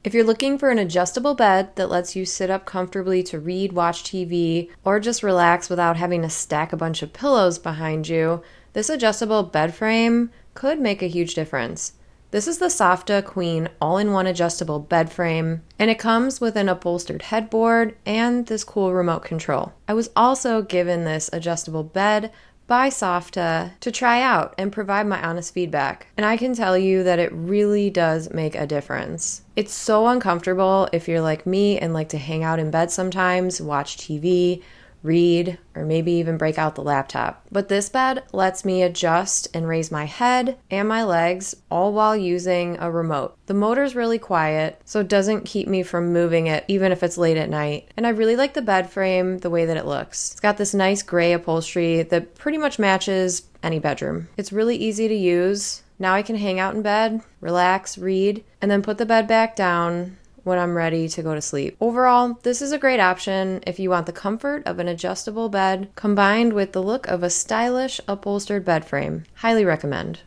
If you're looking for an adjustable bed that lets you sit up comfortably to read, watch TV, or just relax without having to stack a bunch of pillows behind you, this adjustable bed frame could make a huge difference. This is the Softa Queen all-in-one adjustable bed frame, and it comes with an upholstered headboard and this cool remote control. I was also given this adjustable bed by Softa to try out and provide my honest feedback. And I can tell you that it really does make a difference. It's so uncomfortable if you're like me and like to hang out in bed sometimes, watch TV, read, or maybe even break out the laptop. But this bed lets me adjust and raise my head and my legs all while using a remote. The motor's really quiet, so it doesn't keep me from moving it even if it's late at night. And I really like the bed frame the way that it looks. It's got this nice gray upholstery that pretty much matches any bedroom. It's really easy to use. Now I can hang out in bed, relax, read, and then put the bed back down when I'm ready to go to sleep. Overall, this is a great option if you want the comfort of an adjustable bed combined with the look of a stylish upholstered bed frame. Highly recommend.